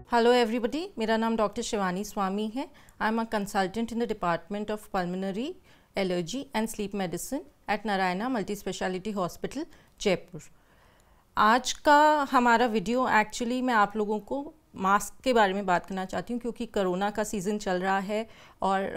Hello everybody, मेरा नाम doctor Shivani स्वामी है। I am a consultant in the department of pulmonary allergy and sleep medicine eight Narayana multi speciality hospital Jaipur. आज का हमारा video actually मैं आप लोगों को मास्क के बारे में बात करना चाहती हूँ, क्योंकि कोरोना का सीज़न चल रहा है और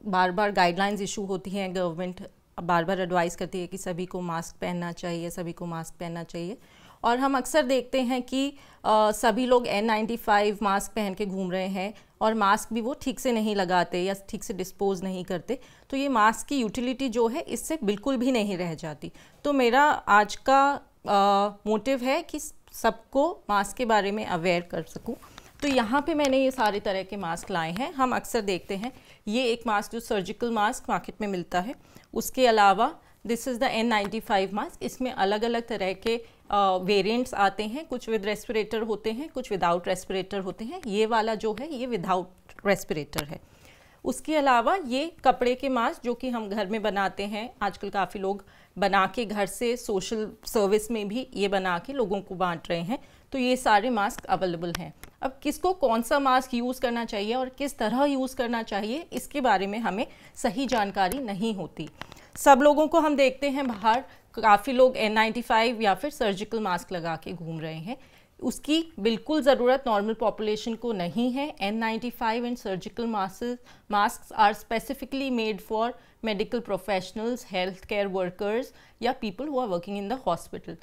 बार बार गाइडलाइंस इशू होती हैं। गवर्नमेंट बार बार एडवाइस करती है कि सभी को मास्क पहनना चाहिए, सभी को मास्क पहनना चाहिए। और हम अक्सर देखते हैं कि सभी लोग N95 मास्क पहन के घूम रहे हैं और मास्क भी वो ठीक से नहीं लगाते या ठीक से डिस्पोज नहीं करते, तो ये मास्क की यूटिलिटी जो है इससे बिल्कुल भी नहीं रह जाती। तो मेरा आज का मोटिव है कि सबको मास्क के बारे में अवेयर कर सकूं। तो यहाँ पे मैंने ये सारे तरह के मास्क लाए हैं। हम अक्सर देखते हैं ये एक मास्क जो सर्जिकल मास्क मार्केट में मिलता है, उसके अलावा this is the N95 mask. इसमें अलग अलग तरह के वेरिएंट्स आते हैं, कुछ विद रेस्पिरेटर होते हैं, कुछ विदाउट रेस्पिरेटर होते हैं। ये वाला जो है ये विदाउट रेस्पिरेटर है। उसके अलावा ये कपड़े के मास्क जो कि हम घर में बनाते हैं, आजकल काफ़ी लोग बना के घर से सोशल सर्विस में भी ये बना के लोगों को बांट रहे हैं। तो ये सारे मास्क अवेलेबल हैं। अब किसको कौन सा मास्क यूज़ करना चाहिए और किस तरह यूज़ करना चाहिए, इसके बारे में हमें सही जानकारी नहीं होती। सब लोगों को हम देखते हैं बाहर काफ़ी लोग N95 या फिर सर्जिकल मास्क लगा के घूम रहे हैं। उसकी बिल्कुल ज़रूरत नॉर्मल पॉपुलेशन को नहीं है। N95 and surgical mask are specifically made for medical professionals, health care workers या people who are working in the hospital.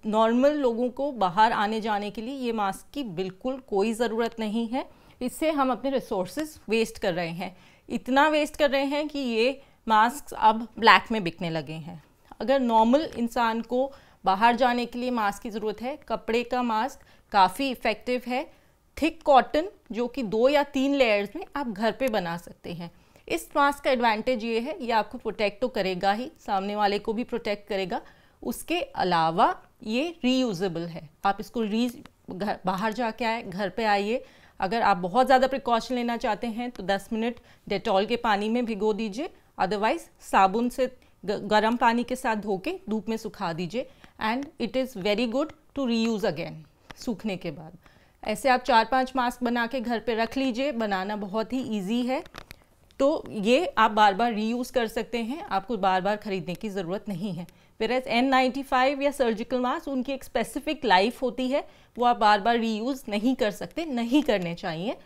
Normal लोगों को बाहर आने जाने के लिए ये मास्क की बिल्कुल कोई ज़रूरत नहीं है। इससे हम अपने रिसोर्सेज वेस्ट कर रहे हैं। इतना वेस्ट कर रहे हैं कि ये मास्क अब ब्लैक में बिकने लगे हैं। अगर नॉर्मल इंसान को बाहर जाने के लिए मास्क की ज़रूरत है, कपड़े का मास्क काफ़ी इफ़ेक्टिव है। थिक कॉटन जो कि 2 या 3 लेयर्स में आप घर पे बना सकते हैं। इस मास्क का एडवांटेज ये है, ये आपको प्रोटेक्ट तो करेगा ही, सामने वाले को भी प्रोटेक्ट करेगा। उसके अलावा ये रीयूजेबल है। आप इसको बाहर जाके आए, घर पे आइए। अगर आप बहुत ज़्यादा प्रिकॉशन लेना चाहते हैं तो 10 मिनट डेटॉल के पानी में भिगो दीजिए, अदरवाइज़ साबुन से गर्म पानी के साथ धो के धूप में सुखा दीजिए। And it is very good to reuse again सूखने के बाद। ऐसे आप 4-5 मास्क बना के घर पे रख लीजिए। बनाना बहुत ही ईजी है, तो ये आप बार बार रीयूज़ कर सकते हैं। आपको बार बार ख़रीदने की ज़रूरत नहीं है। Whereas N95 या सर्जिकल मास्क, उनकी एक स्पेसिफिक लाइफ होती है, वो आप बार बार रीयूज़ नहीं कर सकते, नहीं करने चाहिए।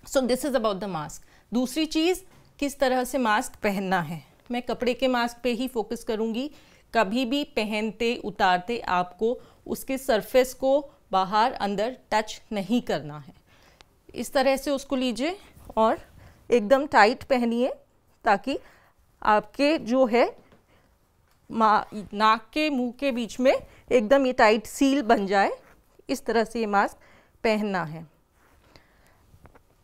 So this is about the mask. दूसरी चीज़, किस तरह से मास्क पहनना है। मैं कपड़े के मास्क पे ही फोकस करूँगी। कभी भी पहनते उतारते आपको उसके सरफेस को बाहर अंदर टच नहीं करना है। इस तरह से उसको लीजिए और एकदम टाइट पहनिए, ताकि आपके जो है नाक के मुंह के बीच में एकदम ये टाइट सील बन जाए। इस तरह से ये मास्क पहनना है।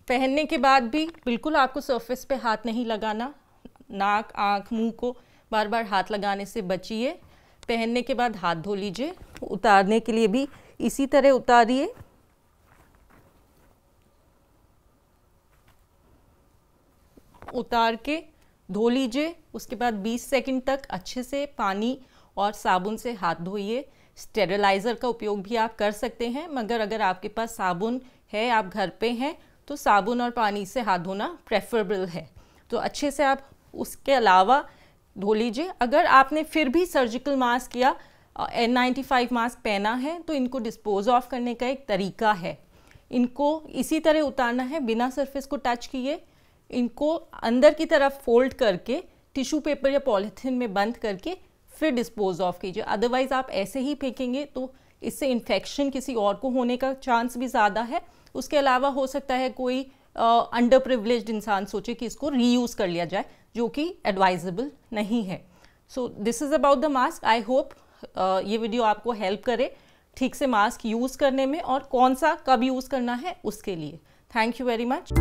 पहनने के बाद भी बिल्कुल आपको सरफेस पे हाथ नहीं लगाना। नाक, आँख, मुंह को बार बार हाथ लगाने से बचिए। पहनने के बाद हाथ धो लीजिए। उतारने के लिए भी इसी तरह उतारिए। उतार के धो लीजिए। उसके बाद 20 सेकंड तक अच्छे से पानी और साबुन से हाथ धोइए। स्टेरिलाइज़र का उपयोग भी आप कर सकते हैं, मगर अगर आपके पास साबुन है, आप घर पे हैं, तो साबुन और पानी से हाथ धोना प्रेफरेबल है। तो अच्छे से आप उसके अलावा धो लीजिए। अगर आपने फिर भी सर्जिकल मास्क या N95 मास्क पहना है, तो इनको डिस्पोज ऑफ करने का एक तरीका है। इनको इसी तरह उतारना है, बिना सरफेस को टच किए। इनको अंदर की तरफ फोल्ड करके टिश्यू पेपर या पॉलीथीन में बंद करके फिर डिस्पोज ऑफ कीजिए। अदरवाइज़ आप ऐसे ही फेंकेंगे तो इससे इन्फेक्शन किसी और को होने का चांस भी ज़्यादा है। उसके अलावा हो सकता है कोई अंडर प्रिविलेज्ड इंसान सोचे कि इसको रीयूज़ कर लिया जाए, जो कि एडवाइजेबल नहीं है। So this is about the mask. I hope ये वीडियो आपको हेल्प करे ठीक से मास्क यूज़ करने में और कौन सा कब यूज़ करना है उसके लिए। Thank you very much.